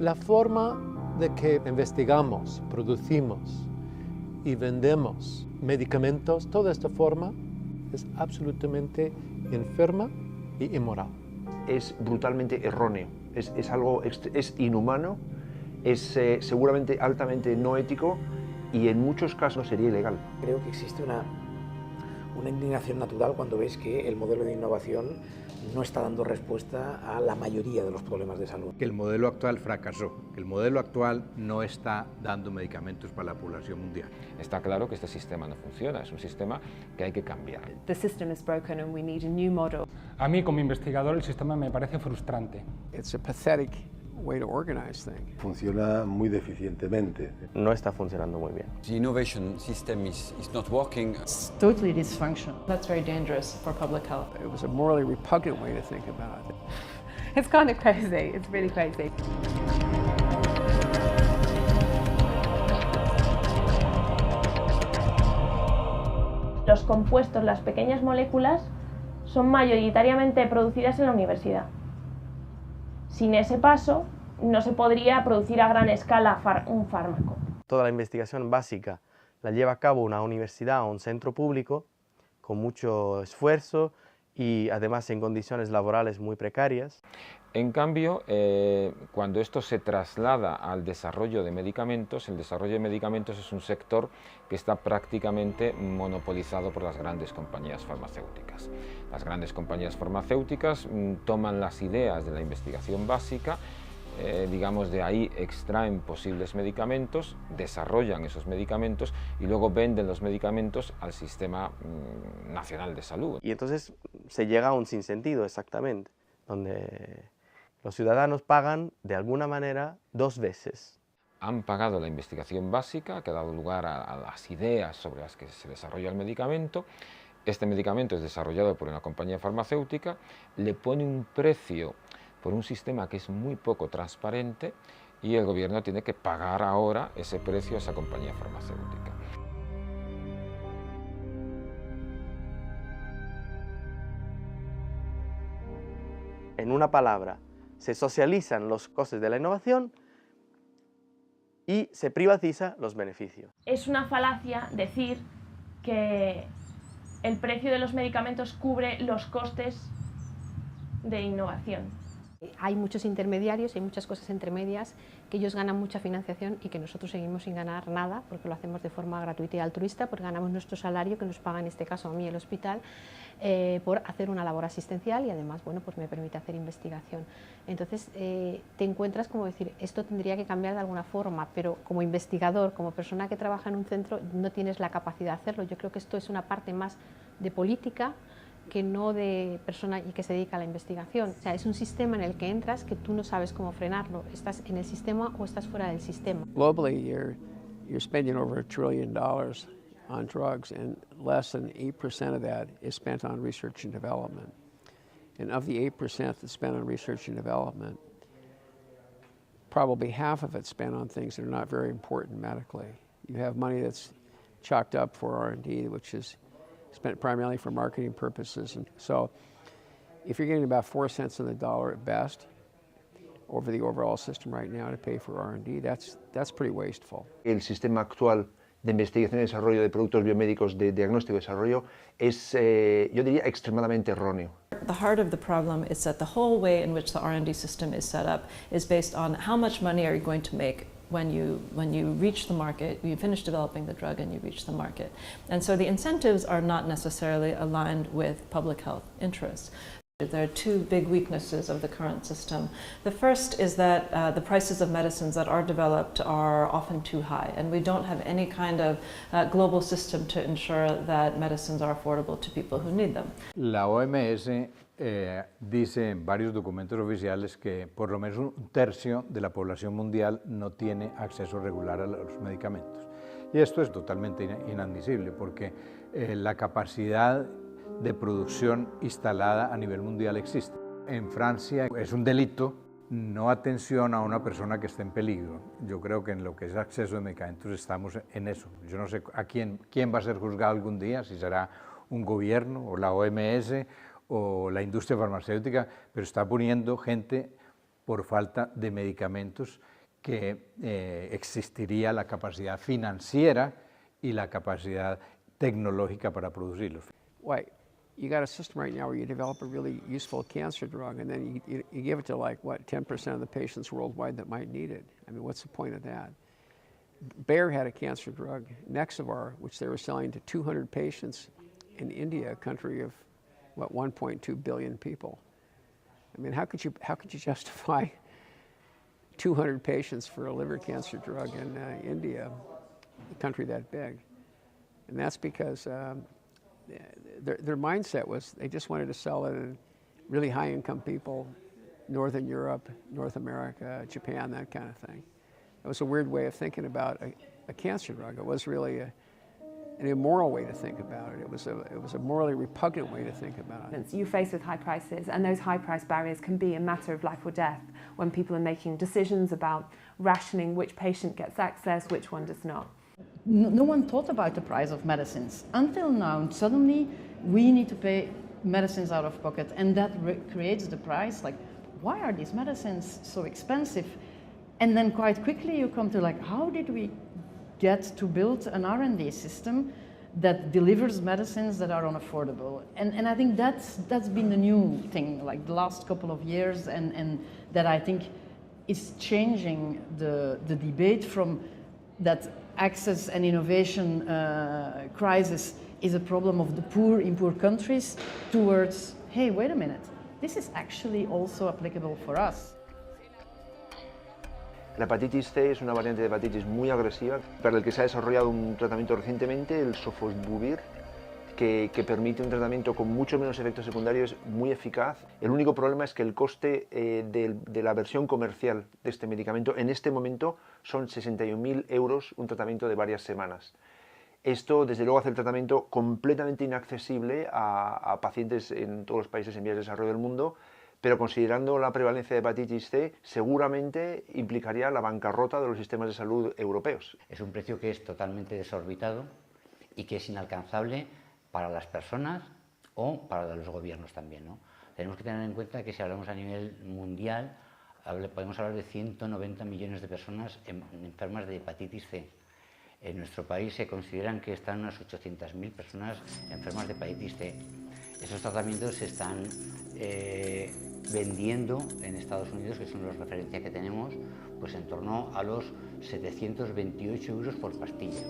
La forma de que investigamos, producimos y vendemos medicamentos, toda esta forma es absolutamente enferma y inmoral. Es brutalmente erróneo, es inhumano, es seguramente altamente no ético y en muchos casos sería ilegal. Creo que existe una indignación natural cuando ves que el modelo de innovación no está dando respuesta a la mayoría de los problemas de salud. Que el modelo actual fracasó, que el modelo actual no está dando medicamentos para la población mundial. Está claro que este sistema no funciona, es un sistema que hay que cambiar. The system is broken and we need a new model. A mí como investigador el sistema me parece frustrante. It's a pathetic way to organize things. Funciona muy deficientemente. No está funcionando muy bien. The innovation system is not working. It's totally dysfunctional. That's very dangerous for public health. It was a morally repugnant way to think about it. It's kind of crazy. It's really crazy. Los compuestos, las pequeñas moléculas, son mayoritariamente producidas en la universidad. Sin ese paso, no se podría producir a gran escala un fármaco. Toda la investigación básica la lleva a cabo una universidad o un centro público con mucho esfuerzo y además en condiciones laborales muy precarias. En cambio, cuando esto se traslada al desarrollo de medicamentos, el desarrollo de medicamentos es un sector que está prácticamente monopolizado por las grandes compañías farmacéuticas. Las grandes compañías farmacéuticas toman las ideas de la investigación básica, digamos de ahí extraen posibles medicamentos, desarrollan esos medicamentos y luego venden los medicamentos al Sistema Nacional de Salud. Y entonces se llega a un sinsentido exactamente, donde los ciudadanos pagan de alguna manera dos veces. Han pagado la investigación básica que ha dado lugar a las ideas sobre las que se desarrolla el medicamento. Este medicamento es desarrollado por una compañía farmacéutica, le pone un precio por un sistema que es muy poco transparente y el gobierno tiene que pagar ahora ese precio a esa compañía farmacéutica. En una palabra, se socializan los costes de la innovación y se privatiza los beneficios. Es una falacia decir que el precio de los medicamentos cubre los costes de innovación. Hay muchos intermediarios, hay muchas cosas entre medias, que ellos ganan mucha financiación y que nosotros seguimos sin ganar nada, porque lo hacemos de forma gratuita y altruista, porque ganamos nuestro salario, que nos paga en este caso a mí el hospital, por hacer una labor asistencial y además, bueno, pues me permite hacer investigación. Entonces te encuentras como decir, esto tendría que cambiar de alguna forma, pero como investigador, como persona que trabaja en un centro, no tienes la capacidad de hacerlo. Yo creo que esto es una parte más de política que no de persona y que se dedica a la investigación. O sea, es un sistema en el que entras que tú no sabes cómo frenarlo. ¿Estás en el sistema o estás fuera del sistema? Globally, you're spending over $1 trillion on drugs, and less than 8% of that is spent on research and development. And of the 8% that's spent on research and development, probably half of it's spent on things that are not very important medically. You have money that's chalked up for R&D, which is spent primarily for marketing purposes. And so if you're getting about 4 cents on the dollar at best over the overall system right now to pay for R&D, that's pretty wasteful. El sistema actual de investigación y desarrollo de productos biomédicos de diagnóstico y desarrollo es, yo diría, extremadamente erróneo. The heart of the problem is that the whole way in which the R&D system is set up is based on how much money are you going to make when you reach the market, you finish developing the drug and you reach the market. And so the incentives are not necessarily aligned with public health interests. There are two big weaknesses of the current system. The first is that the prices of medicines that are developed are often too high, and we don't have any kind of global system to ensure that medicines are affordable to people who need them. La OMS dice en varios documentos oficiales que por lo menos un tercio de la población mundial no tiene acceso regular a los medicamentos. Y esto es totalmente inadmisible porque la capacidad de producción instalada a nivel mundial existe. En Francia es un delito no atención a una persona que esté en peligro. Yo creo que en lo que es acceso de medicamentos estamos en eso. Yo no sé a quién va a ser juzgado algún día, si será un gobierno o la OMS o la industria farmacéutica, pero está poniendo gente por falta de medicamentos que existiría la capacidad financiera y la capacidad tecnológica para producirlos. Why? You got a system right now where you develop a really useful cancer drug and then you give it to like, what, 10% of the patients worldwide that might need it. I mean, what's the point of that? Bayer had a cancer drug, Nexavar, which they were selling to 200 patients in India, a country of, what, 1.2 billion people. I mean, how could you justify 200 patients for a liver cancer drug in India, a country that big? And that's because their mindset was they just wanted to sell it to really high-income people, Northern Europe, North America, Japan, that kind of thing. It was a weird way of thinking about a cancer drug. It was really an immoral way to think about it. It was a morally repugnant way to think about it. You're faced with high prices, and those high price barriers can be a matter of life or death when people are making decisions about rationing which patient gets access, which one does not. No one thought about the price of medicines. Until now, suddenly we need to pay medicines out of pocket, and that creates the price. Like, why are these medicines so expensive? And then quite quickly you come to like, how did we get to build an R&D system that delivers medicines that are unaffordable? And I think that's been the new thing, like the last couple of years, and that I think is changing the debate from that access and innovation crisis is a problem of the poor in poor countries towards, hey, wait a minute, this is actually also applicable for us. La hepatitis C es una variante de hepatitis muy agresiva para el que se ha desarrollado un tratamiento recientemente, el sofosbuvir, que permite un tratamiento con mucho menos efectos secundarios, muy eficaz. El único problema es que el coste de la versión comercial de este medicamento en este momento son 61.000 euros, un tratamiento de varias semanas. Esto, desde luego, hace el tratamiento completamente inaccesible a pacientes en todos los países en vías de desarrollo del mundo, pero considerando la prevalencia de hepatitis C, seguramente implicaría la bancarrota de los sistemas de salud europeos. Es un precio que es totalmente desorbitado y que es inalcanzable para las personas o para los gobiernos también, ¿no? Tenemos que tener en cuenta que si hablamos a nivel mundial, podemos hablar de 190 millones de personas enfermas de hepatitis C. En nuestro país se consideran que están unas 800.000 personas enfermas de hepatitis C. Esos tratamientos se están vendiendo en Estados Unidos, que son las referencias que tenemos, pues en torno a los 728 euros por pastilla.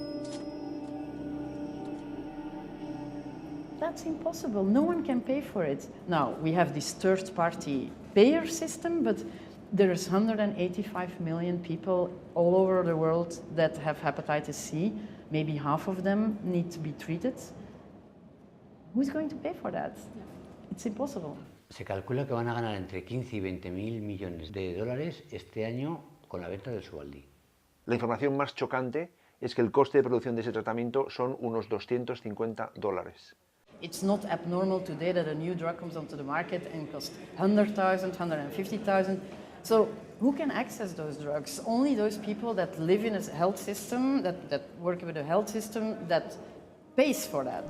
That's impossible. No one can pay for it. Now, we have this third-party payer system, but there's 185 million people all over the world that have hepatitis C. Maybe half of them need to be treated. Who's going to pay for that? It's impossible. Se calcula que van a ganar entre 15 y 20.000 millones de dólares este año con la venta del Sovaldi. La información más chocante es que el coste de producción de ese tratamiento son unos $250. It's not abnormal today that a new drug comes onto the market and costs 100,000, 150,000. So who can access those drugs? Only those people that live in a health system, that work with a health system that pays for that.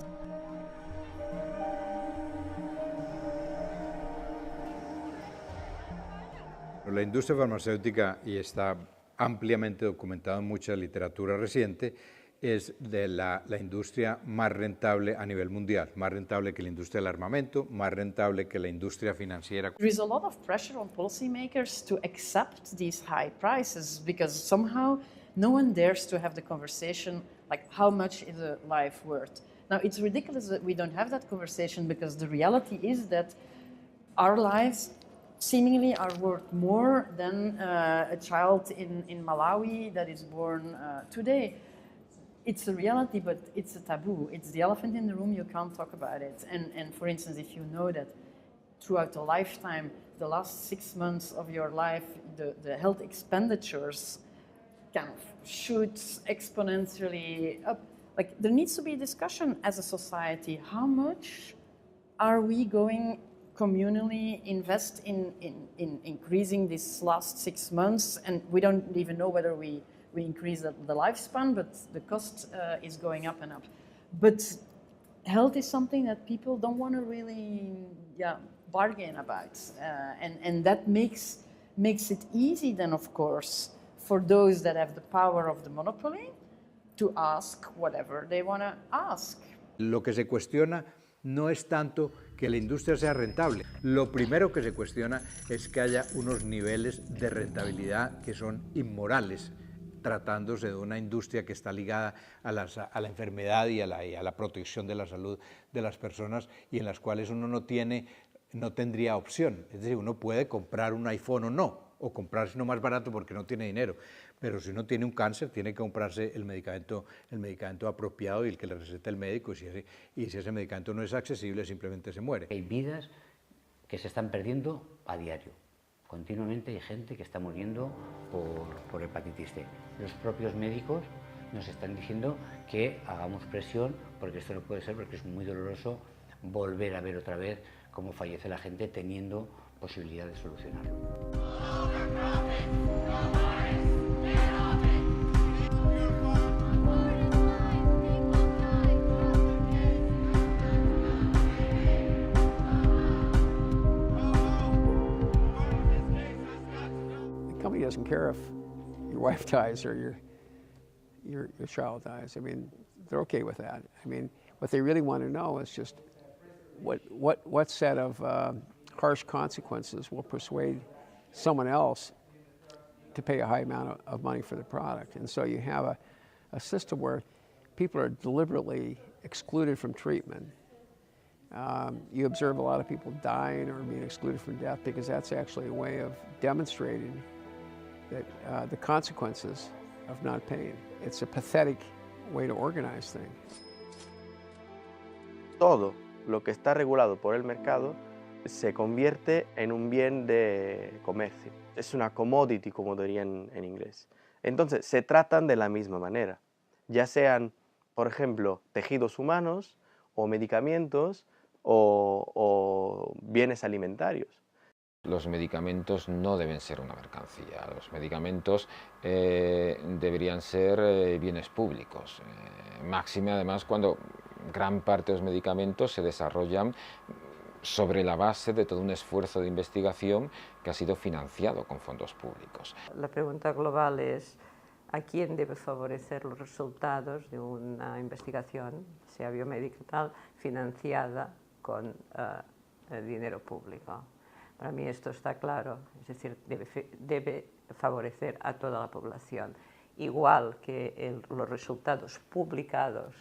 La industria farmacéutica, y está ampliamente documentado en mucha literatura reciente, es de la industria más rentable a nivel mundial, más rentable que la industria del armamento, más rentable que la industria financiera. There is a lot of pressure on policymakers to accept these high prices because somehow no one dares to have the conversation like how much is a life worth. Now it's ridiculous that we don't have that conversation because the reality is that our lives seemingly are worth more than a child in Malawi that is born today. It's a reality, but it's a taboo. It's the elephant in the room, you can't talk about it. And for instance, if you know that throughout a lifetime, the last 6 months of your life, the health expenditures kind of shoot exponentially up. Like, there needs to be a discussion as a society. How much are we going communally invest in increasing these last 6 months? And we don't even know whether we increase the lifespan, but the cost is going up and up. But health is something that people don't want to really bargain about. And that makes makes it easy then, of course, for those that have the power of the monopoly to ask whatever they want to ask. Lo que se cuestiona no es tanto que la industria sea rentable. Lo primero que se cuestiona es que haya unos niveles de rentabilidad que son inmorales, tratándose de una industria que está ligada a la enfermedad y a la protección de la salud de las personas, y en las cuales uno no tendría opción. Es decir, uno puede comprar un iPhone o no, o comprarse uno más barato porque no tiene dinero, pero si uno tiene un cáncer tiene que comprarse el medicamento apropiado y el que le receta el médico, y si ese medicamento no es accesible simplemente se muere. Hay vidas que se están perdiendo a diario. Continuamente hay gente que está muriendo por hepatitis C. Los propios médicos nos están diciendo que hagamos presión porque esto no puede ser, porque es muy doloroso volver a ver otra vez cómo fallece la gente teniendo posibilidad de solucionarlo. The company doesn't care if your wife dies or your child dies. I mean, they're okay with that. I mean, what they really want to know is just what set of harsh consequences will persuade someone else to pay a high amount of money for the product. And so you have a system where people are deliberately excluded from treatment. You observe a lot of people dying or being excluded from death because that's actually a way of demonstrating that the consequences of not paying. It's a pathetic way to organize things. Todo lo que está regulado por el mercado se convierte en un bien de comercio. Es una commodity, como dirían en inglés. Entonces, se tratan de la misma manera, ya sean, por ejemplo, tejidos humanos o medicamentos o bienes alimentarios. Los medicamentos no deben ser una mercancía, los medicamentos deberían ser bienes públicos, máxime además cuando gran parte de los medicamentos se desarrollan sobre la base de todo un esfuerzo de investigación que ha sido financiado con fondos públicos. La pregunta global es ¿a quién debe favorecer los resultados de una investigación, sea biomédica o tal, financiada con dinero público? Para mí esto está claro, es decir, debe favorecer a toda la población, igual que los resultados publicados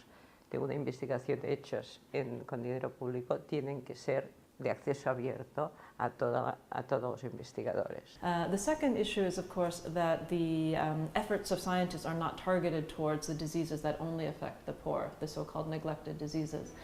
de una investigación hechos con dinero público tienen que ser de acceso abierto a todos los investigadores. The second issue is, of course, that the efforts of scientists are not targeted towards the diseases that only affect the poor, the so-called neglected diseases.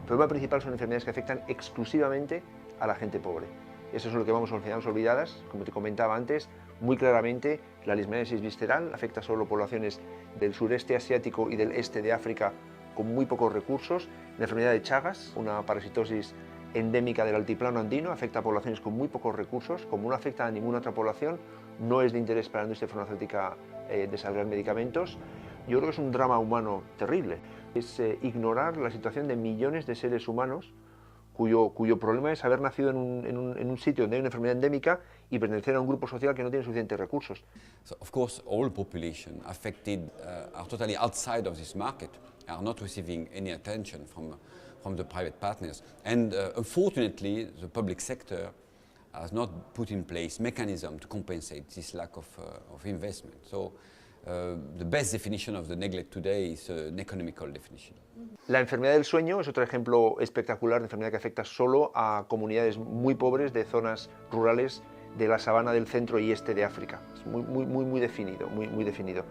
El problema principal son enfermedades que afectan exclusivamente a la gente pobre. Eso es lo que llamamos enfermedades olvidadas. Como te comentaba antes, muy claramente la leishmaniasis visceral afecta solo poblaciones del sureste asiático y del este de África con muy pocos recursos. La enfermedad de Chagas, una parasitosis endémica del altiplano andino, afecta a poblaciones con muy pocos recursos. Como no afecta a ninguna otra población, no es de interés para la industria farmacéutica desarrollar medicamentos. Yo creo que es un drama humano terrible. Es ignorar la situación de millones de seres humanos cuyo problema es haber nacido en un sitio donde hay una enfermedad endémica y pertenecer a un grupo social que no tiene suficientes recursos. So, of course, all population affected are totally outside of this market, are not receiving any attention from the private partners. And unfortunately, the public sector has not put in place mechanism to compensate this lack of investment. So, the best definition of the neglect today is an economical definition. La enfermedad del sueño es otro ejemplo espectacular de enfermedad que afecta solo a comunidades muy pobres de zonas rurales de la sabana del centro y este de África. Es muy definido.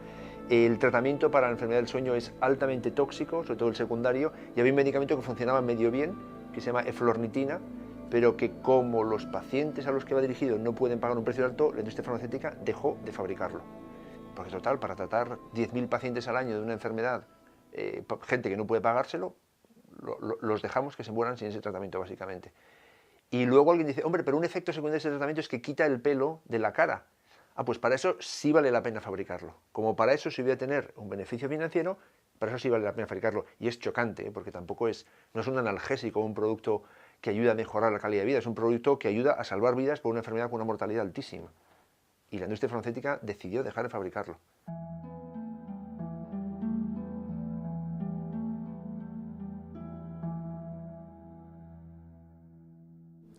El tratamiento para la enfermedad del sueño es altamente tóxico, sobre todo el secundario, y había un medicamento que funcionaba medio bien, que se llama eflornitina, pero que como los pacientes a los que va dirigido no pueden pagar un precio alto, la industria farmacéutica dejó de fabricarlo. Porque total, para tratar 10.000 pacientes al año de una enfermedad, gente que no puede pagárselo, los dejamos que se mueran sin ese tratamiento básicamente. Y luego alguien dice, hombre, pero un efecto secundario de ese tratamiento es que quita el pelo de la cara. Ah, pues para eso sí vale la pena fabricarlo. Como para eso sí voy a tener un beneficio financiero, para eso sí vale la pena fabricarlo. Y es chocante, porque tampoco no es un analgésico, un producto que ayuda a mejorar la calidad de vida, es un producto que ayuda a salvar vidas por una enfermedad con una mortalidad altísima. Y la industria farmacéutica decidió dejar de fabricarlo.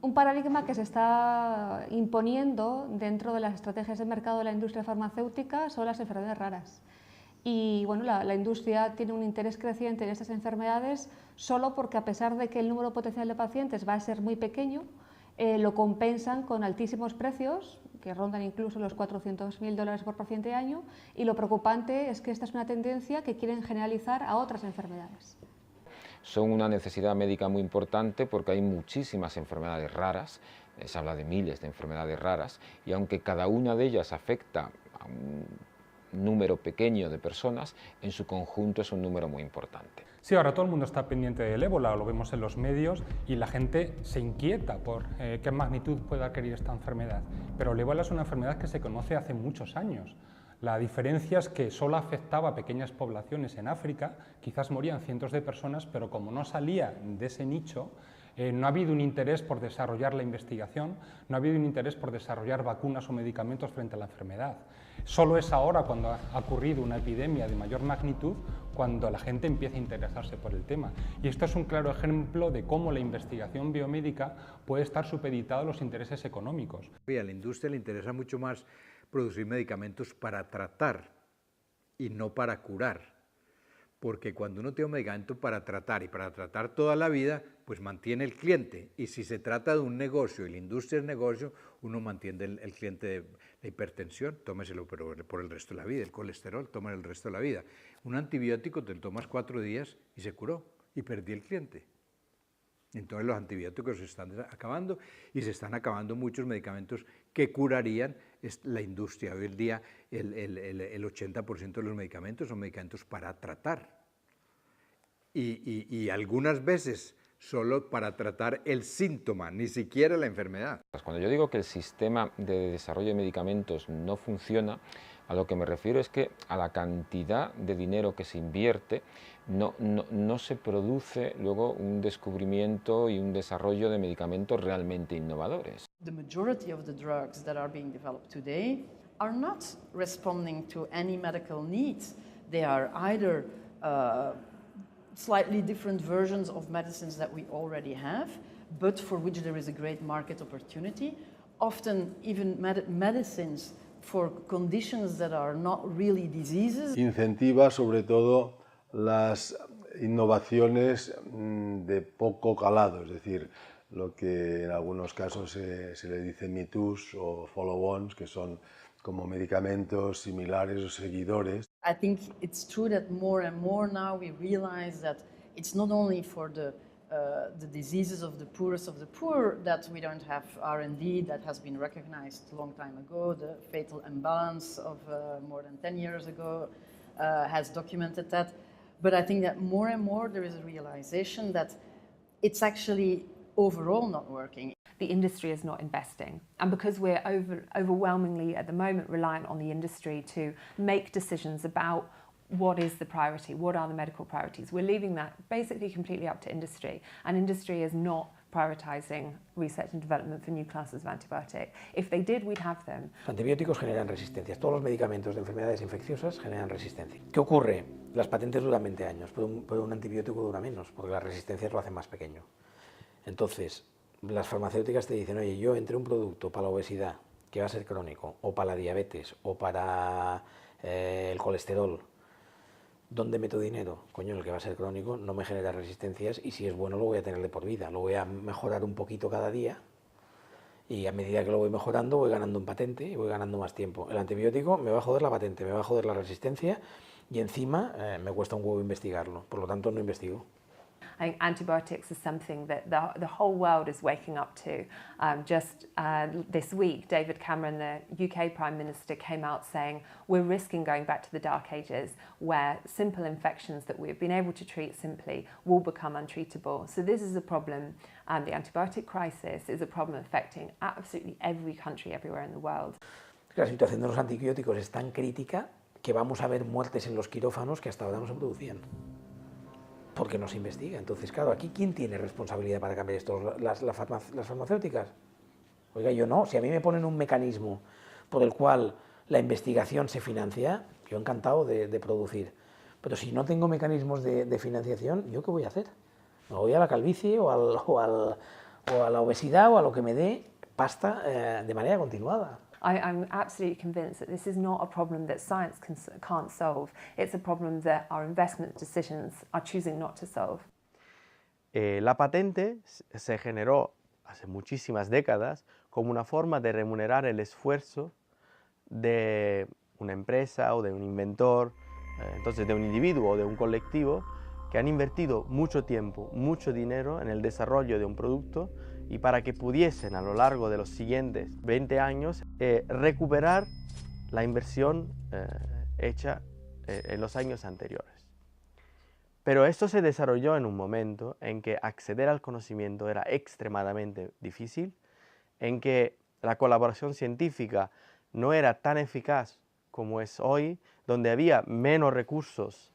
Un paradigma que se está imponiendo dentro de las estrategias de mercado de la industria farmacéutica son las enfermedades raras. Y bueno, la industria tiene un interés creciente en estas enfermedades solo porque, a pesar de que el número potencial de pacientes va a ser muy pequeño, lo compensan con altísimos precios, que rondan incluso los $400.000 por paciente año, y lo preocupante es que esta es una tendencia que quieren generalizar a otras enfermedades. Son una necesidad médica muy importante porque hay muchísimas enfermedades raras, se habla de miles de enfermedades raras, y aunque cada una de ellas afecta a un número pequeño de personas, en su conjunto es un número muy importante. Sí, ahora todo el mundo está pendiente del ébola, lo vemos en los medios, y la gente se inquieta por qué magnitud puede adquirir esta enfermedad. Pero el ébola es una enfermedad que se conoce hace muchos años. La diferencia es que solo afectaba a pequeñas poblaciones en África, quizás morían cientos de personas, pero como no salía de ese nicho, no ha habido un interés por desarrollar la investigación, no ha habido un interés por desarrollar vacunas o medicamentos frente a la enfermedad. Solo es ahora, cuando ha ocurrido una epidemia de mayor magnitud, cuando la gente empieza a interesarse por el tema. Y esto es un claro ejemplo de cómo la investigación biomédica puede estar supeditada a los intereses económicos. A la industria le interesa mucho más producir medicamentos para tratar y no para curar. Porque cuando uno tiene un medicamento para tratar y para tratar toda la vida, pues mantiene el cliente. Y si se trata de un negocio y la industria es negocio, uno mantiene el cliente de la hipertensión, tómeselo por el resto de la vida, el colesterol, tómalo el resto de la vida. Un antibiótico te lo tomas 4 días y se curó, y perdí el cliente. Entonces los antibióticos se están acabando y se están acabando muchos medicamentos que curarían la industria. Hoy en día el 80% de los medicamentos son medicamentos para tratar y algunas veces solo para tratar el síntoma, ni siquiera la enfermedad. Cuando yo digo que el sistema de desarrollo de medicamentos no funciona, a lo que me refiero es que a la cantidad de dinero que se invierte no se produce luego un descubrimiento y un desarrollo de medicamentos realmente innovadores. The majority of the drugs that are being developed today are not responding to any medical needs. They are either slightly different versions of medicines that we already have, but for which there is a great market opportunity, often even medicines for conditions that are not really diseases. Incentiva sobre todo las innovaciones de poco calado, es decir, lo que en algunos casos se le dice me toos o follow-ons, que son como medicamentos similares o seguidores. I think it's true that more and more now we realize that it's not only for the diseases of the poorest of the poor that we don't have R&D that has been recognized a long time ago. The fatal imbalance of more than 10 years ago has documented that. But I think that more and more there is a realization that it's actually overall not working. The industry is not investing, and because we're overwhelmingly at the moment reliant on the industry to make decisions about what is the priority, what are the medical priorities, we're leaving that basically completely up to industry, and industry is not prioritising research and development for new classes of antibiotic. If they did, we'd have them. Los antibióticos generan resistencias. Todos los medicamentos de enfermedades infecciosas generan resistencia. ¿Qué ocurre? Las patentes duran 20 años, pero un antibiótico dura menos, porque las resistencias lo hacen más pequeño. Entonces, las farmacéuticas te dicen, oye, yo entre un producto para la obesidad, que va a ser crónico, o para la diabetes, o para el colesterol, ¿dónde meto dinero? Coño, el que va a ser crónico no me genera resistencias y si es bueno lo voy a tener de por vida. Lo voy a mejorar un poquito cada día y a medida que lo voy mejorando voy ganando en patente y voy ganando más tiempo. El antibiótico me va a joder la patente, me va a joder la resistencia y encima me cuesta un huevo investigarlo. Por lo tanto, no investigo. I think antibiotics is something that the whole world is waking up to. Just this week, David Cameron, the UK Prime Minister, came out saying we're risking going back to the dark ages where simple infections that we've been able to treat simply will become untreatable. So this is a problem, and the antibiotic crisis is a problem affecting absolutely every country everywhere in the world. La situación de los antibióticos es tan crítica que vamos a ver muertes en los quirófanos que hasta ahora no se producían, porque no se investiga. Entonces, claro, aquí ¿quién tiene responsabilidad para cambiar esto? ¿Las farmacéuticas? Oiga, yo no. Si a mí me ponen un mecanismo por el cual la investigación se financia, yo encantado de producir. Pero si no tengo mecanismos de financiación, ¿yo qué voy a hacer? Me voy a la calvicie o a la obesidad o a lo que me dé pasta de manera continuada. I'm absolutely convinced that this is not a problem that science can't solve. It's a problem that our investment decisions are choosing not to solve. La patente se generó hace muchísimas décadas como una forma de remunerar el esfuerzo de una empresa o de un inventor, entonces de un individuo o de un colectivo que han invertido mucho tiempo, mucho dinero en el desarrollo de un producto y para que pudiesen a lo largo de los siguientes 20 años recuperar la inversión hecha en los años anteriores. Pero esto se desarrolló en un momento en que acceder al conocimiento era extremadamente difícil, en que la colaboración científica no era tan eficaz como es hoy, donde había menos recursos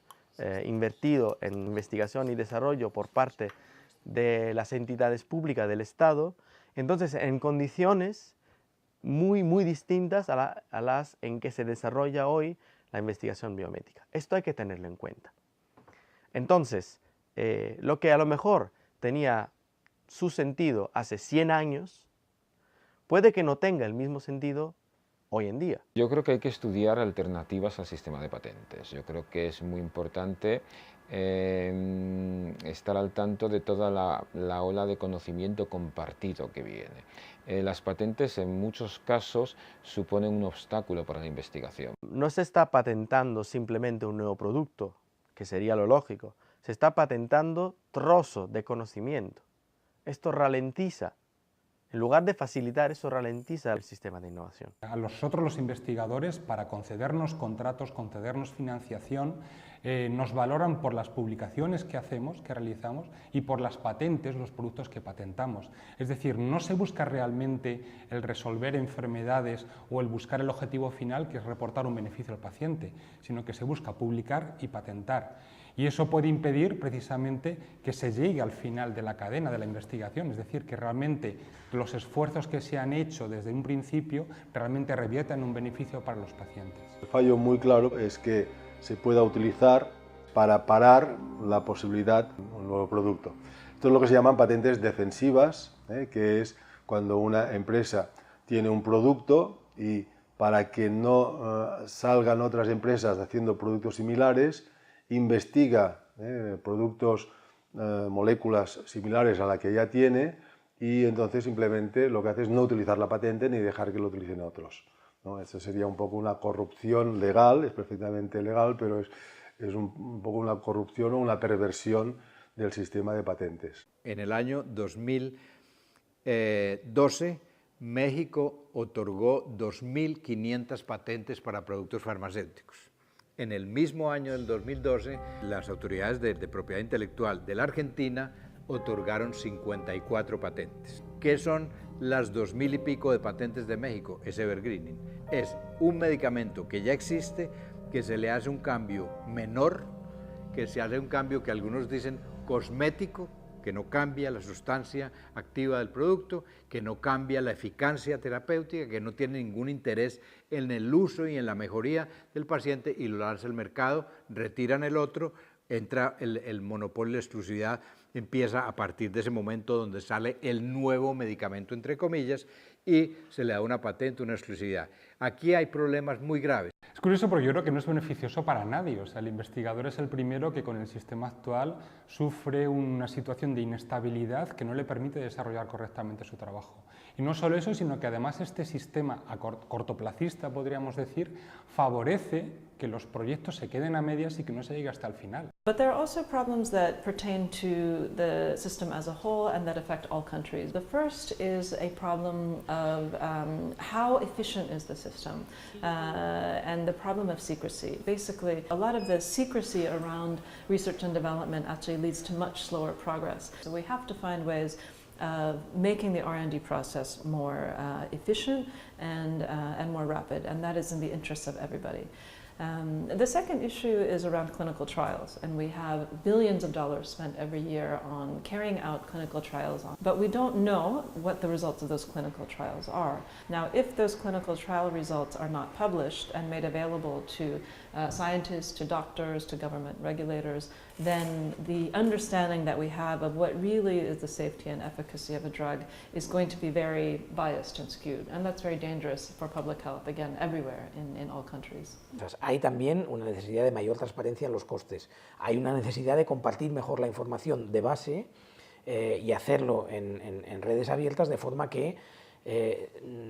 invertidos en investigación y desarrollo por parte de las entidades públicas del Estado, entonces en condiciones muy distintas a las en que se desarrolla hoy la investigación biomédica. Esto hay que tenerlo en cuenta. Entonces, lo que a lo mejor tenía su sentido hace 100 años, puede que no tenga el mismo sentido hoy en día. Yo creo que hay que estudiar alternativas al sistema de patentes. Yo creo que es muy importante estar al tanto de toda la ola de conocimiento compartido que viene. Las patentes en muchos casos suponen un obstáculo para la investigación. No se está patentando simplemente un nuevo producto, que sería lo lógico. Se está patentando trozos de conocimiento. Esto ralentiza. En lugar de facilitar, eso ralentiza el sistema de innovación. A nosotros los investigadores, para concedernos contratos, concedernos financiación, nos valoran por las publicaciones que hacemos, que realizamos, y por las patentes, los productos que patentamos. Es decir, no se busca realmente el resolver enfermedades o el buscar el objetivo final, que es reportar un beneficio al paciente, sino que se busca publicar y patentar. Y eso puede impedir precisamente que se llegue al final de la cadena de la investigación, es decir, que realmente los esfuerzos que se han hecho desde un principio realmente reviertan un beneficio para los pacientes. El fallo muy claro es que se pueda utilizar para parar la posibilidad de un nuevo producto. Esto es lo que se llaman patentes defensivas, que es cuando una empresa tiene un producto y para que no salgan otras empresas haciendo productos similares, investiga productos, moléculas similares a la que ya tiene y entonces simplemente lo que hace es no utilizar la patente ni dejar que lo utilicen otros, ¿no? Esto sería un poco una corrupción legal, es perfectamente legal, pero es un poco una corrupción o una perversión del sistema de patentes. En el año 2012, México otorgó 2.500 patentes para productos farmacéuticos. En el mismo año del 2012, las autoridades de propiedad intelectual de la Argentina otorgaron 54 patentes. ¿Qué son las 2.000 y pico de patentes de México? Es evergreening. Es un medicamento que ya existe, que se le hace un cambio menor, que se hace un cambio que algunos dicen cosmético, que no cambia la sustancia activa del producto, que no cambia la eficacia terapéutica, que no tiene ningún interés en el uso y en la mejoría del paciente y lo lanza al mercado, retiran el otro, entra el monopolio, la exclusividad empieza a partir de ese momento donde sale el nuevo medicamento, entre comillas, y se le da una patente, una exclusividad. Aquí hay problemas muy graves. Es curioso porque yo creo que no es beneficioso para nadie. O sea, el investigador es el primero que con el sistema actual sufre una situación de inestabilidad que no le permite desarrollar correctamente su trabajo. Y no solo eso, sino que además este sistema cortoplacista, podríamos decir, favorece que los proyectos se queden a medias y que no se llegue hasta el final. But there are also problems that pertain to the system as a whole and that affect all countries. The first is a problem of how efficient is the system and the problem of secrecy. Basically, a lot of the secrecy around research and development actually leads to much slower progress. So we have to find ways making the R&D process more efficient and more rapid, and that is in the interests of everybody. The second issue is around clinical trials, and we have billions of dollars spent every year on carrying out clinical trials, but we don't know what the results of those clinical trials are. Now, if those clinical trial results are not published and made available to scientists, to doctors, to government regulators, then the understanding that we have of what really is the safety and efficacy of a drug is going to be very biased and skewed, and that's very dangerous for public health, again, everywhere in all countries. Hay también una necesidad de mayor transparencia en los costes. Hay una necesidad de compartir mejor la información de base y hacerlo en redes abiertas de forma que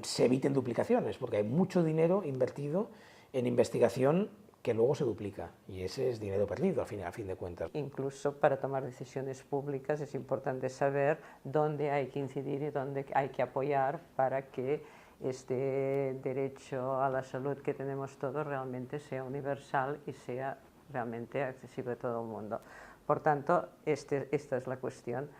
se eviten duplicaciones, porque hay mucho dinero invertido en investigación que luego se duplica, y ese es dinero perdido a fin de cuentas. Incluso para tomar decisiones públicas es importante saber dónde hay que incidir y dónde hay que apoyar para que este derecho a la salud que tenemos todos realmente sea universal y sea realmente accesible a todo el mundo. Por tanto, esta es la cuestión.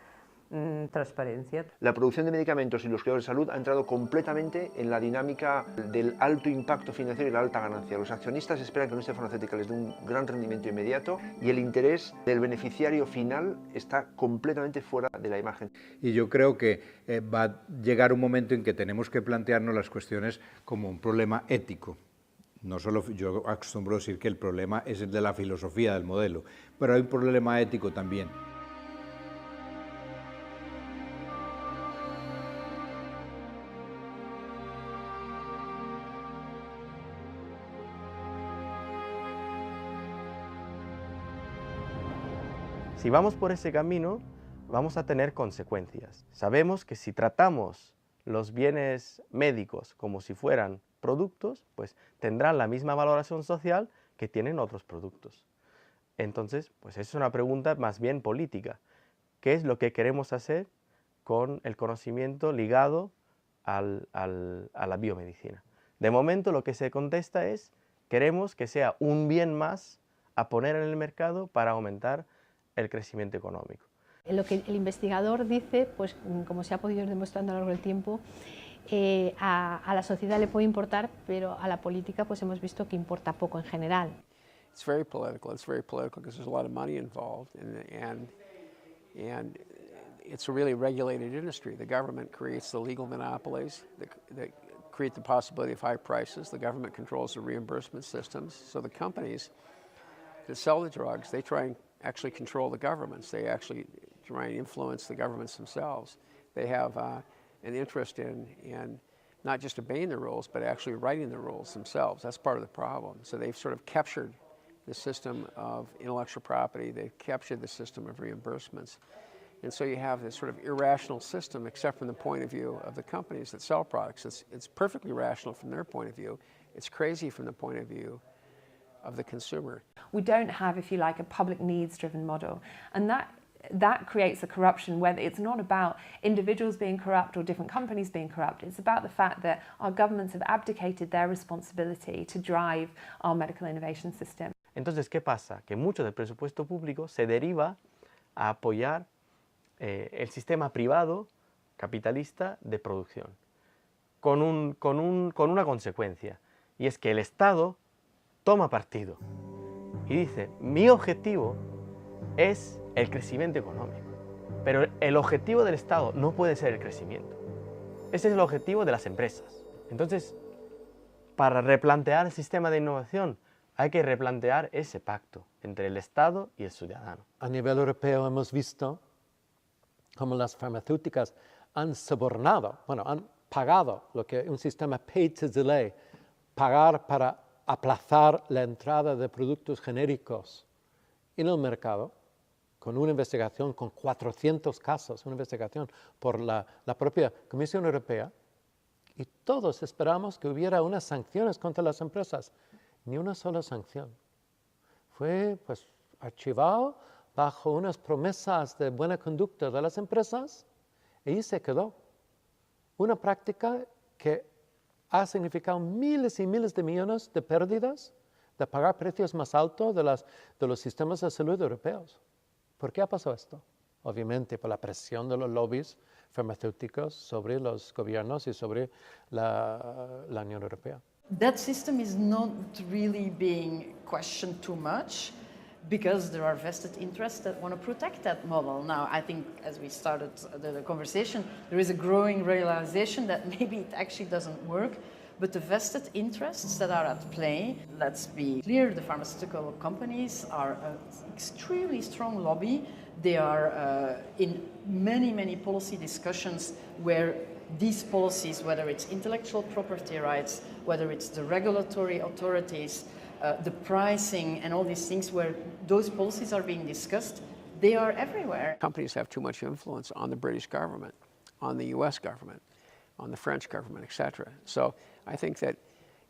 Transparencia. La producción de medicamentos y los cuidados de salud ha entrado completamente en la dinámica del alto impacto financiero y la alta ganancia. Los accionistas esperan que una industria farmacéutica les dé un gran rendimiento inmediato y el interés del beneficiario final está completamente fuera de la imagen. Y yo creo que va a llegar un momento en que tenemos que plantearnos las cuestiones como un problema ético. No solo, yo acostumbro decir que el problema es el de la filosofía del modelo, pero hay un problema ético también. Si vamos por ese camino, vamos a tener consecuencias. Sabemos que si tratamos los bienes médicos como si fueran productos, pues tendrán la misma valoración social que tienen otros productos. Entonces, pues es una pregunta más bien política. ¿Qué es lo que queremos hacer con el conocimiento ligado a la biomedicina? De momento lo que se contesta es, queremos que sea un bien más a poner en el mercado para aumentar el crecimiento económico. Lo que el investigador dice, pues como se ha podido ir demostrando a lo largo del tiempo, a la sociedad le puede importar, pero a la política pues hemos visto que importa poco en general. It's very political. It's very political because there's a lot of money involved, and it's a really regulated industry. The government creates the legal monopolies that create the possibility of high prices. The government controls the reimbursement systems. So the companies that sell the drugs, they try and actually control the governments. They actually try and influence the governments themselves. They have an interest in not just obeying the rules, but actually writing the rules themselves. That's part of the problem. So they've sort of captured the system of intellectual property. They've captured the system of reimbursements. And so you have this sort of irrational system, except from the point of view of the companies that sell products. It's perfectly rational from their point of view. It's crazy from the point of view of the consumer. We don't have, if you like, a public needs-driven model, and that creates a corruption where it's not about individuals being corrupt or different companies being corrupt. It's about the fact that our governments have abdicated their responsibility to drive our medical innovation system. Entonces, ¿qué pasa? Que mucho del presupuesto público se deriva a apoyar el sistema privado capitalista de producción, con una consecuencia, y es que el Estado toma partido y dice, mi objetivo es el crecimiento económico, pero el objetivo del Estado no puede ser el crecimiento. Ese es el objetivo de las empresas. Entonces, para replantear el sistema de innovación, hay que replantear ese pacto entre el Estado y el ciudadano. A nivel europeo hemos visto cómo las farmacéuticas han sobornado, han pagado lo que un sistema pay to delay, pagar para aplazar la entrada de productos genéricos en el mercado, con una investigación, con 400 casos, una investigación por la propia Comisión Europea, y todos esperamos que hubiera unas sanciones contra las empresas. Ni una sola sanción. Fue archivado bajo unas promesas de buena conducta de las empresas, y ahí se quedó. Una práctica que ha significado miles y miles de millones de pérdidas, de pagar precios más altos de los sistemas de salud europeos. ¿Por qué ha pasado esto? Obviamente por la presión de los lobbies farmacéuticos sobre los gobiernos y sobre la Unión Europea. That system is not really being questioned too much because there are vested interests that want to protect that model. Now, I think as we started the conversation, there is a growing realization that maybe it actually doesn't work, but the vested interests that are at play, let's be clear, the pharmaceutical companies are an extremely strong lobby. They are in many, many policy discussions where these policies, whether it's intellectual property rights, whether it's the regulatory authorities, the pricing and all these things where those policies are being discussed, they are everywhere. Companies have too much influence on the British government, on the US government, on the French government, etc. So I think that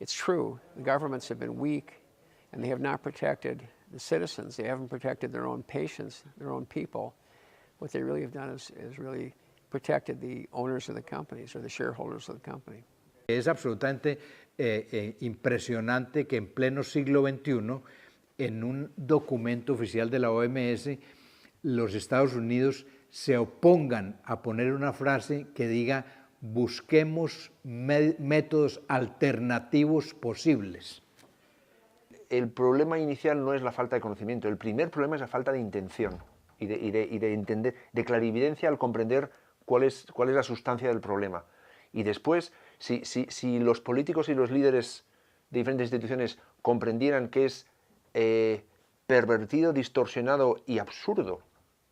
it's true, the governments have been weak and they have not protected the citizens. They haven't protected their own patients, their own people. What they really have done is really protected the owners of the companies or the shareholders of the company. Es absolutamente impresionante que en pleno siglo XXI, en un documento oficial de la OMS, los Estados Unidos se opongan a poner una frase que diga busquemos métodos alternativos posibles. El problema inicial no es la falta de conocimiento, el primer problema es la falta de intención y de entender, de clarividencia al comprender cuál es la sustancia del problema. Y después, si los políticos y los líderes de diferentes instituciones comprendieran que es pervertido, distorsionado y absurdo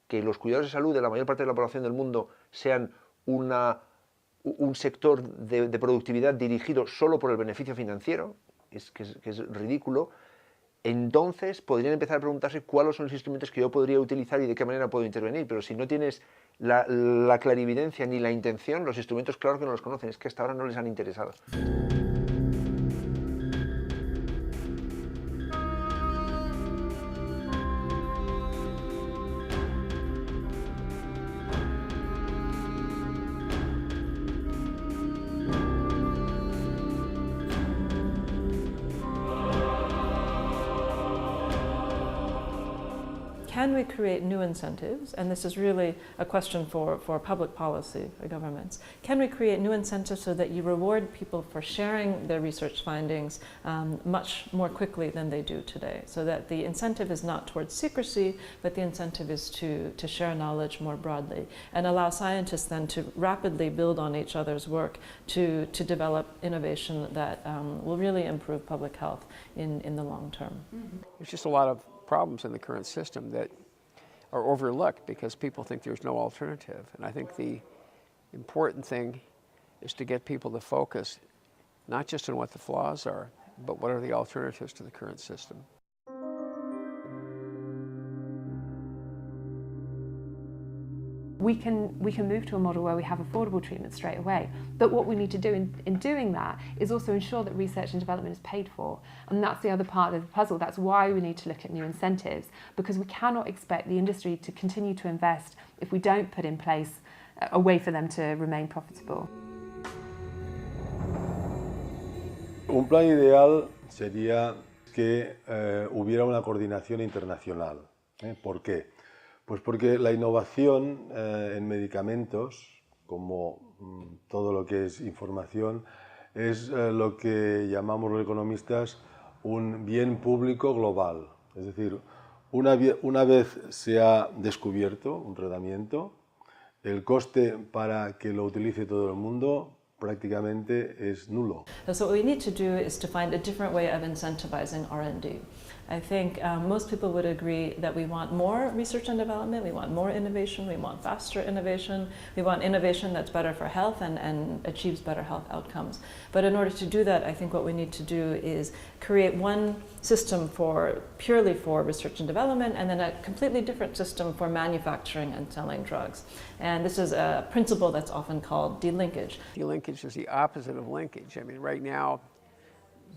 que los cuidados de salud de la mayor parte de la población del mundo sean un sector de productividad dirigido solo por el beneficio financiero, que es ridículo, entonces podrían empezar a preguntarse cuáles son los instrumentos que yo podría utilizar y de qué manera puedo intervenir. Pero si no tienes la clarividencia ni la intención, los instrumentos claro que no los conocen, es que hasta ahora no les han interesado. Can we create new incentives? And this is really a question for public policy, for governments. Can we create new incentives so that you reward people for sharing their research findings much more quickly than they do today? So that the incentive is not towards secrecy, but the incentive is to share knowledge more broadly and allow scientists then to rapidly build on each other's work to develop innovation that will really improve public health in the long term. There's just a lot of problems in the current system that are overlooked because people think there's no alternative. And I think the important thing is to get people to focus not just on what the flaws are, but what are the alternatives to the current system. We can move to a model where we have affordable treatment straight away. But what we need to do in doing that is also ensure that research and development is paid for. And that's the other part of the puzzle. That's why we need to look at new incentives, because we cannot expect the industry to continue to invest if we don't put in place a way for them to remain profitable. Un plan ideal sería que hubiera una coordinación internacional. ¿Por qué? Pues porque la innovación en medicamentos, como todo lo que es información, es lo que llamamos los economistas un bien público global. Es decir, una vez se ha descubierto un tratamiento, el coste para que lo utilice todo el mundo prácticamente es nulo. So what we need to do is to find a different way of incentivizing R&D. I think most people would agree that we want more research and development, we want more innovation, we want faster innovation, we want innovation that's better for health and achieves better health outcomes. But in order to do that, I think what we need to do is create one system purely for research and development, and then a completely different system for manufacturing and selling drugs. And this is a principle that's often called delinkage. Delinkage is the opposite of linkage. I mean, right now,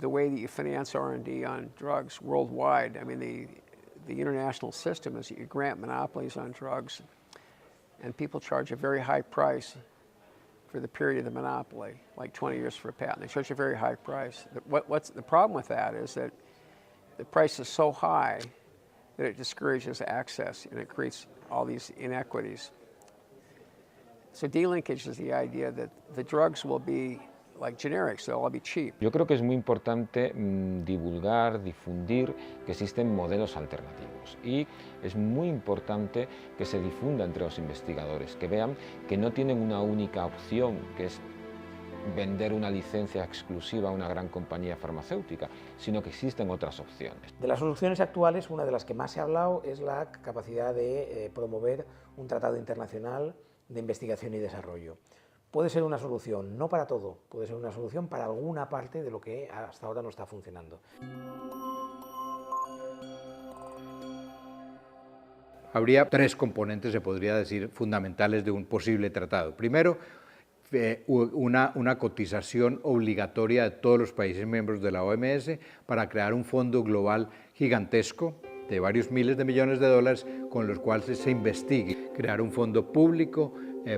the way that you finance R&D on drugs worldwide, I mean, the international system is that you grant monopolies on drugs, and people charge a very high price for the period of the monopoly, like 20 years for a patent. They charge a very high price. What's the problem with that is that the price is so high that it discourages access and it creates all these inequities. So delinkage is the idea that the drugs will be like generics, they'll all be cheap. Yo creo que es muy importante divulgar, difundir que existen modelos alternativos y es muy importante que se difunda entre los investigadores, que vean que no tienen una única opción, que es vender una licencia exclusiva a una gran compañía farmacéutica, sino que existen otras opciones. De las soluciones actuales, una de las que más se ha hablado es la capacidad de promover un tratado internacional de investigación y desarrollo. Puede ser una solución, no para todo, puede ser una solución para alguna parte de lo que hasta ahora no está funcionando. Habría tres componentes, se podría decir, fundamentales de un posible tratado. Primero, una cotización obligatoria de todos los países miembros de la OMS para crear un fondo global gigantesco de varios miles de millones de dólares con los cuales se investigue, crear un fondo público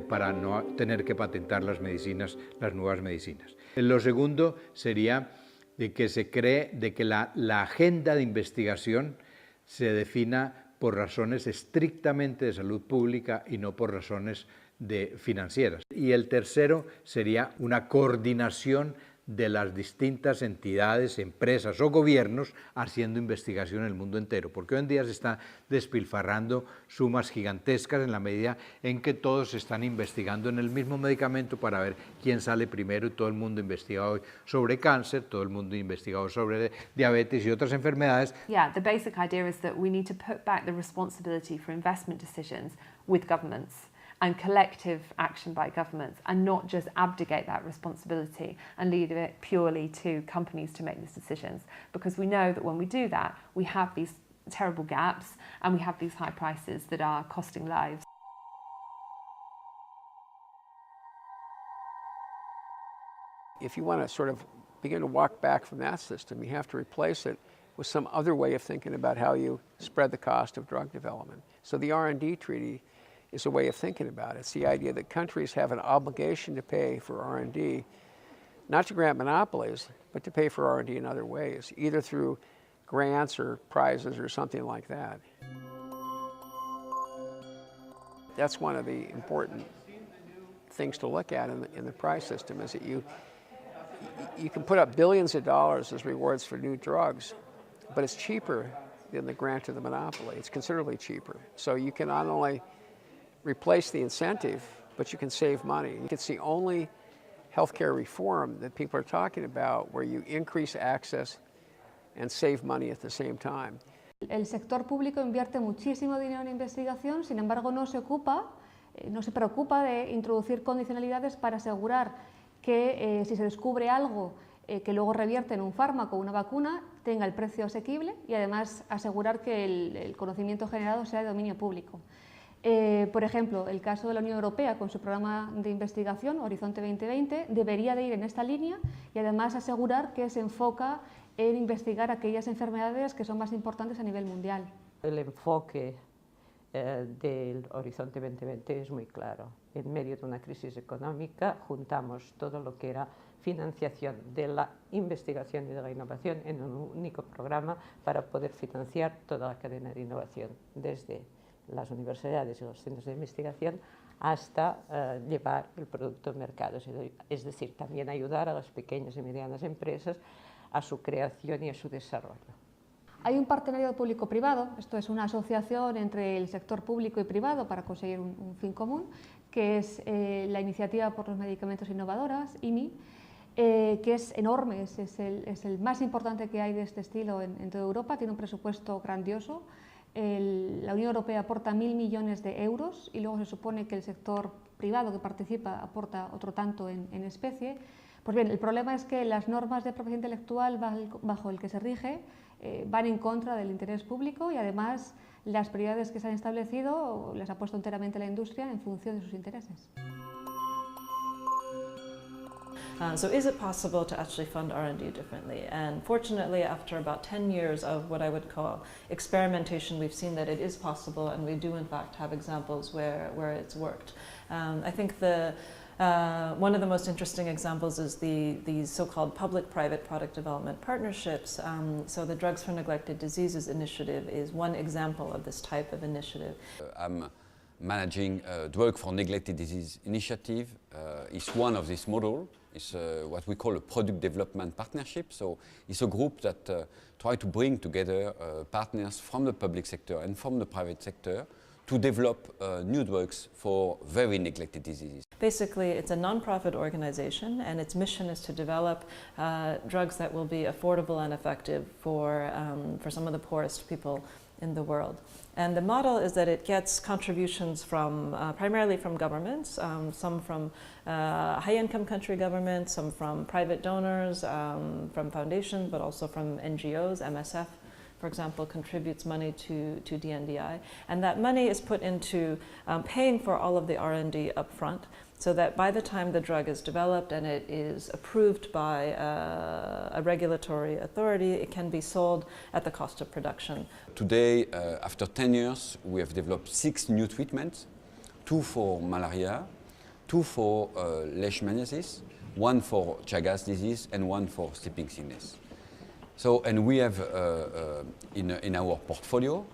para no tener que patentar las medicinas, las nuevas medicinas. Lo segundo sería de que se cree de que la agenda de investigación se defina por razones estrictamente de salud pública y no por razones financieras. Y el tercero sería una coordinación de las distintas entidades, empresas o gobiernos haciendo investigación en el mundo entero, porque hoy en día se está despilfarrando sumas gigantescas en la medida en que todos están investigando en el mismo medicamento para ver quién sale primero y todo el mundo investiga hoy sobre cáncer, todo el mundo investigado sobre diabetes y otras enfermedades. Yeah, the basic idea is that we need to put back the responsibility for investment decisions with governments and collective action by governments, and not just abdicate that responsibility and leave it purely to companies to make these decisions. Because we know that when we do that, we have these terrible gaps and we have these high prices that are costing lives. If you want to sort of begin to walk back from that system, you have to replace it with some other way of thinking about how you spread the cost of drug development. So the R&D treaty is a way of thinking about it. It's the idea that countries have an obligation to pay for R&D, not to grant monopolies, but to pay for R&D in other ways, either through grants or prizes or something like that. That's one of the important things to look at in the prize system, is that you can put up billions of dollars as rewards for new drugs, but it's cheaper than the grant of the monopoly. It's considerably cheaper. So you can not only replace the incentive, but you can save money. It's the only healthcare reform that people are talking about where you increase access and save money at the same time. El sector público invierte muchísimo dinero en investigación, sin embargo no se preocupa de introducir condicionalidades para asegurar que si se descubre algo que luego revierte en un fármaco o una vacuna, tenga el precio asequible y además asegurar que el conocimiento generado sea de dominio público. Por ejemplo, el caso de la Unión Europea con su programa de investigación, Horizonte 2020, debería de ir en esta línea y además asegurar que se enfoca en investigar aquellas enfermedades que son más importantes a nivel mundial. El enfoque del Horizonte 2020 es muy claro. En medio de una crisis económica juntamos todo lo que era financiación de la investigación y de la innovación en un único programa para poder financiar toda la cadena de innovación, desde las universidades y los centros de investigación hasta llevar el producto al mercado, es decir, también ayudar a las pequeñas y medianas empresas a su creación y a su desarrollo. Hay un partenariado público-privado, esto es una asociación entre el sector público y privado para conseguir un fin común, que es la Iniciativa por los Medicamentos Innovadores, IMI, que es enorme, es el más importante que hay de este estilo en toda Europa, tiene un presupuesto grandioso. La Unión Europea aporta 1.000 millones de euros y luego se supone que el sector privado que participa aporta otro tanto en especie. Pues bien, el problema es que las normas de propiedad intelectual bajo el que se rige van en contra del interés público y además las prioridades que se han establecido las ha puesto enteramente la industria en función de sus intereses. So is it possible to actually fund R&D differently? And fortunately, after about 10 years of what I would call experimentation, we've seen that it is possible, and we do in fact have examples where it's worked. I think one of the most interesting examples is these so-called public-private product development partnerships. So the Drugs for Neglected Diseases initiative is one example of this type of initiative. I'm managing drug for neglected disease initiative is one of this model. It's what we call a product development partnership. So it's a group that try to bring together partners from the public sector and from the private sector to develop new drugs for very neglected diseases. Basically, it's a non-profit organization, and its mission is to develop drugs that will be affordable and effective for some of the poorest people in the world. And the model is that it gets contributions from primarily from governments, some from high-income country governments, some from private donors, from foundations, but also from NGOs. MSF, for example, contributes money to DNDi, and that money is put into paying for all of the R&D up front, so that by the time the drug is developed and it is approved by a regulatory authority, it can be sold at the cost of production. Today, after 10 years, we have developed 6 new treatments, 2 for malaria, 2 for leishmaniasis, 1 for Chagas disease, and 1 for sleeping sickness. So, and we have in our portfolio,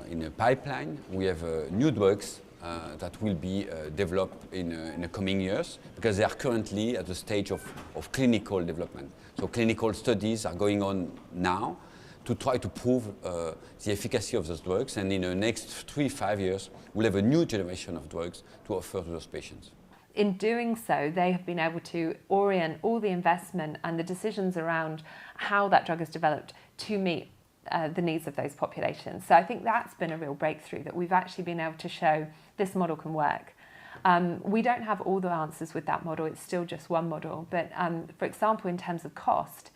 in a pipeline, we have new drugs that will be developed in the coming years, because they are currently at the stage of clinical development. So clinical studies are going on now to try to prove the efficacy of those drugs, and in the next 3-5 years, we'll have a new generation of drugs to offer to those patients. In doing so, they have been able to orient all the investment and the decisions around how that drug is developed to meet the needs of those populations. So I think that's been a real breakthrough, that we've actually been able to show this model can work. We don't have all the answers with that model, it's still just one model, but for example, in terms of cost,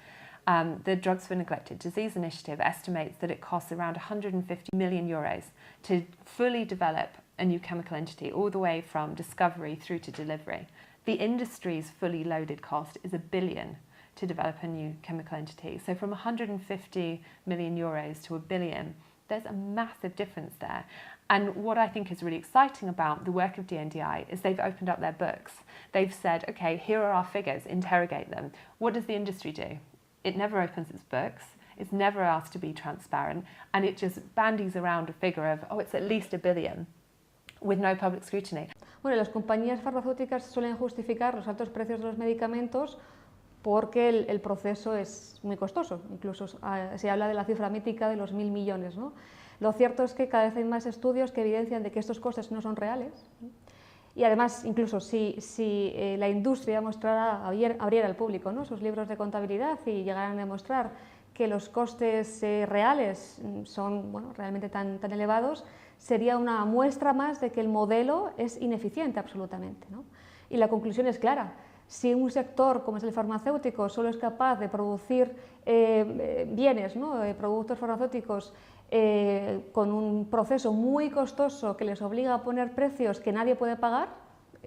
the Drugs for Neglected Disease Initiative estimates that it costs around 150 million euros to fully develop a new chemical entity, all the way from discovery through to delivery. The industry's fully loaded cost is 1 billion to develop a new chemical entity. So from 150 million euros to 1 billion, there's a massive difference there. And what I think is really exciting about the work of DNDi is they've opened up their books. They've said, okay, here are our figures, interrogate them. What does the industry do? It never opens its books, it's never asked to be transparent, and it just bandies around a figure of, oh, it's at least 1 billion, with no public scrutiny. Bueno, las compañías farmacéuticas suelen justificar los altos precios de los medicamentos porque el proceso es muy costoso. Incluso se habla de la cifra mítica de los 1.000 millones, ¿no? Lo cierto es que cada vez hay más estudios que evidencian de que estos costes no son reales. Y además, incluso si la industria abriera al público, ¿no?, sus libros de contabilidad y llegaran a demostrar que los costes reales son, bueno, realmente tan elevados, sería una muestra más de que el modelo es ineficiente absolutamente, ¿no? Y la conclusión es clara. Si un sector como es el farmacéutico solo es capaz de producir bienes, ¿no?, productos farmacéuticos con un proceso muy costoso que les obliga a poner precios que nadie puede pagar,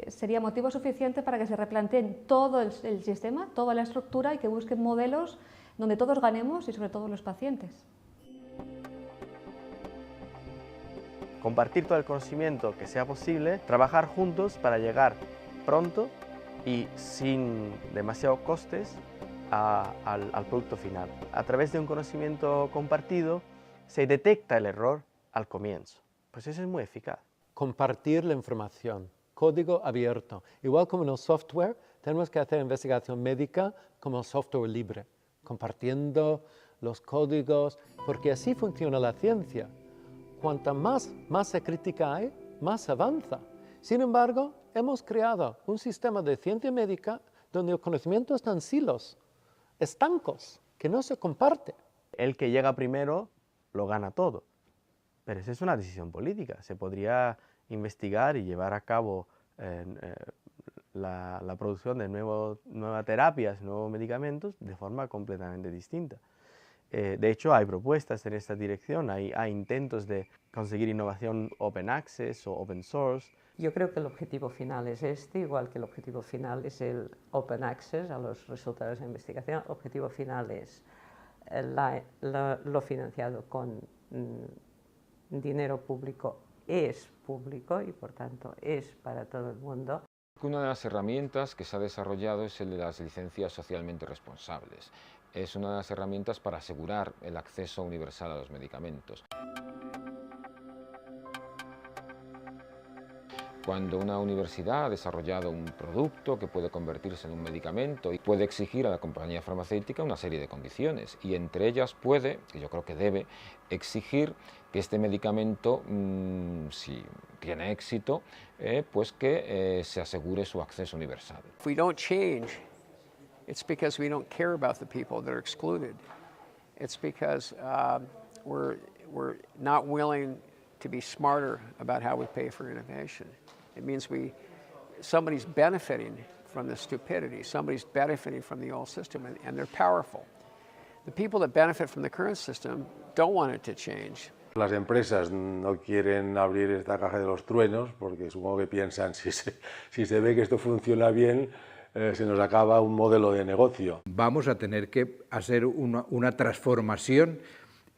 sería motivo suficiente para que se replanteen todo el sistema, toda la estructura, y que busquen modelos donde todos ganemos y sobre todo los pacientes. Compartir todo el conocimiento que sea posible, trabajar juntos para llegar pronto y sin demasiados costes al producto final. A través de un conocimiento compartido se detecta el error al comienzo. Pues eso es muy eficaz. Compartir la información, código abierto. Igual como en el software, tenemos que hacer investigación médica como software libre, compartiendo los códigos, porque así funciona la ciencia. Cuanta más masa crítica hay, más avanza. Sin embargo, hemos creado un sistema de ciencia médica donde el conocimiento está en silos, estancos, que no se comparte. El que llega primero lo gana todo, pero esa es una decisión política. Se podría investigar y llevar a cabo la producción de nuevas terapias, nuevos medicamentos de forma completamente distinta. De hecho, hay propuestas en esta dirección, hay intentos de conseguir innovación open access o open source. Yo creo que el objetivo final es este, igual que el objetivo final es el open access a los resultados de investigación. El objetivo final es lo financiado con dinero público, es público y por tanto es para todo el mundo. Una de las herramientas que se ha desarrollado es el de las licencias socialmente responsables. Es una de las herramientas para asegurar el acceso universal a los medicamentos. cuando una universidad ha desarrollado un producto que puede convertirse en un medicamento y puede exigir a la compañía farmacéutica una serie de condiciones, y entre ellas puede, y yo creo que debe, exigir que este medicamento, si tiene éxito, pues que se asegure su acceso universal. If we don't change, it's because we don't care about the people that are excluded. It's because we're not willing to be smarter about how we pay for innovation. It means somebody's benefiting from the stupidity, somebody's benefiting from the old system, and they're powerful. The people that benefit from the current system don't want it to change. Las empresas no quieren abrir esta caja de los truenos porque supongo que piensan, si se ve que esto funciona bien, se nos acaba un modelo de negocio. Vamos a tener que hacer una transformación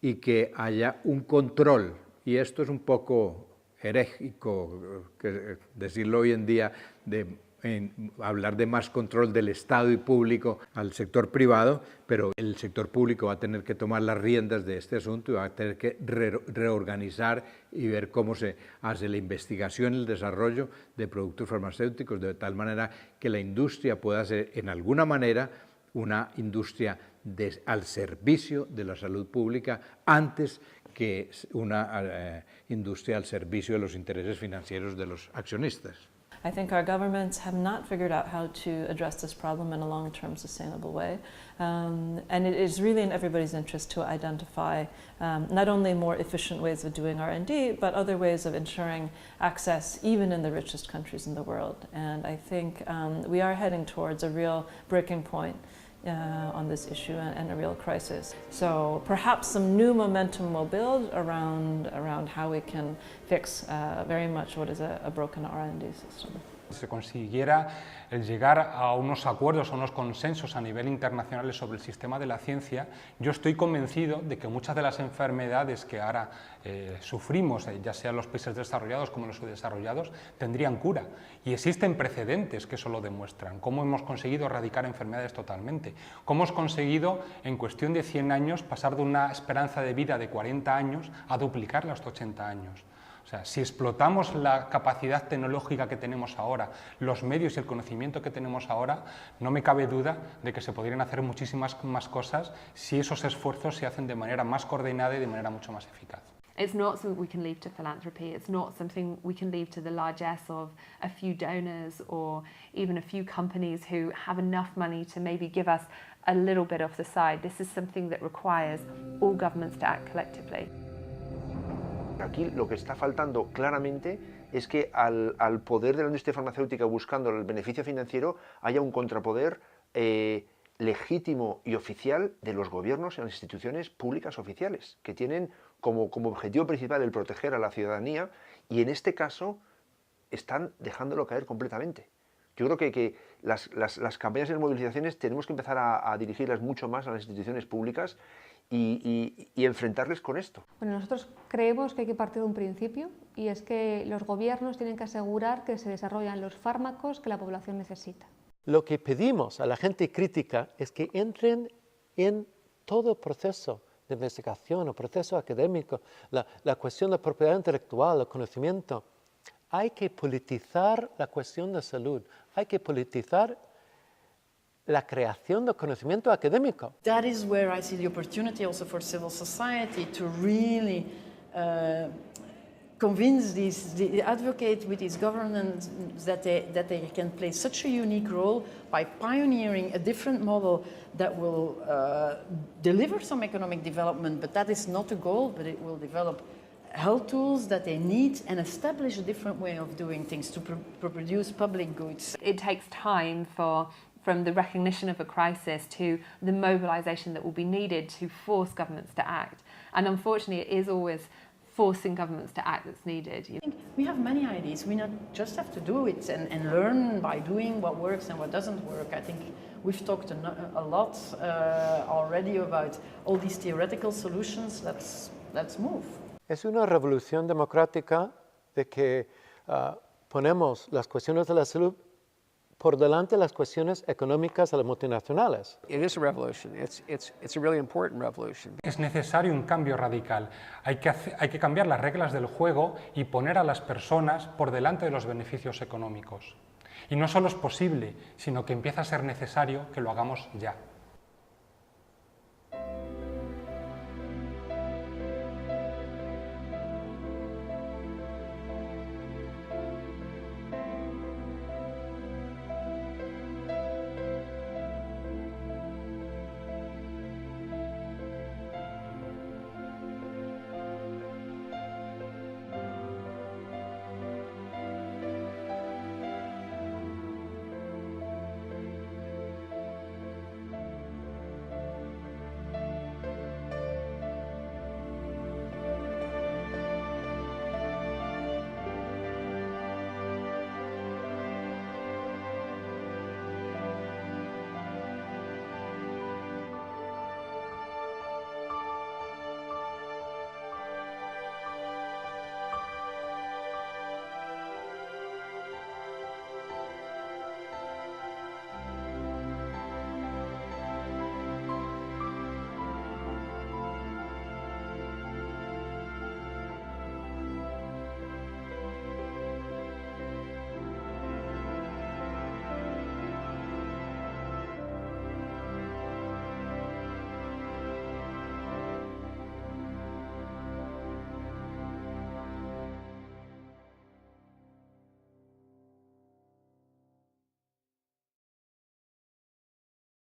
y que haya un control, y esto es un poco herégico decirlo hoy en día, hablar de más control del Estado y público al sector privado, pero el sector público va a tener que tomar las riendas de este asunto y va a tener que reorganizar y ver cómo se hace la investigación y el desarrollo de productos farmacéuticos, de tal manera que la industria pueda ser en alguna manera una industria al servicio de la salud pública antes que una industria al servicio de los intereses financieros de los accionistas. I think our governments have not figured out how to address this problem in a long-term sustainable way. And it is really in everybody's interest to identify not only more efficient ways of doing R&D, but other ways of ensuring access even in the richest countries in the world. And I think we are heading towards a real breaking point on this issue and a real crisis. So perhaps some new momentum will build around how we can fix very much what is a broken R&D system. Se consiguiera el llegar a unos acuerdos, a unos consensos a nivel internacional sobre el sistema de la ciencia, yo estoy convencido de que muchas de las enfermedades que ahora sufrimos, ya sean los países desarrollados como los subdesarrollados, tendrían cura. Y existen precedentes que eso lo demuestran. Cómo hemos conseguido erradicar enfermedades totalmente. Cómo hemos conseguido en cuestión de 100 años pasar de una esperanza de vida de 40 años a duplicarla hasta 80 años. O sea, si explotamos la capacidad tecnológica que tenemos ahora, los medios y el conocimiento que tenemos ahora, no me cabe duda de que se podrían hacer muchísimas más cosas si esos esfuerzos se hacen de manera más coordinada y de manera mucho más eficaz. It's not something we can leave to philanthropy. It's not something we can leave to the largesse of a few donors or even a few companies who have enough money to maybe give us a little bit off the side. This is something that requires all governments to act collectively. Aquí lo que está faltando claramente es que al poder de la industria farmacéutica buscando el beneficio financiero haya un contrapoder legítimo y oficial de los gobiernos y las instituciones públicas oficiales, que tienen como objetivo principal el proteger a la ciudadanía, y en este caso están dejándolo caer completamente. Yo creo que las campañas de movilizaciones tenemos que empezar a dirigirlas mucho más a las instituciones públicas y enfrentarles con esto. Bueno, nosotros creemos que hay que partir de un principio, y es que los gobiernos tienen que asegurar que se desarrollan los fármacos que la población necesita. Lo que pedimos a la gente crítica es que entren en todo el proceso de investigación o proceso académico, la cuestión de la propiedad intelectual, el conocimiento. Hay que politizar la cuestión de salud, hay que politizar la creación de conocimiento académico. That is where I see the opportunity also for civil society to really convince advocate with these governments that they can play such a unique role by pioneering a different model that will deliver some economic development, but that is not the goal, but it will develop health tools that they need and establish a different way of doing things to produce public goods. It takes time from the recognition of a crisis to the mobilisation that will be needed to force governments to act. And unfortunately, it is always forcing governments to act that's needed. We have many ideas. We not just have to do it and learn by doing what works and what doesn't work. I think we've talked a lot already about all these theoretical solutions. Let's move. Es una revolución democrática de que ponemos las cuestiones de la salud por delante las cuestiones económicas a las multinacionales. It is a revolution. It's a really important revolution. Es necesario un cambio radical. Hay que cambiar las reglas del juego y poner a las personas por delante de los beneficios económicos. Y no solo es posible, sino que empieza a ser necesario que lo hagamos ya.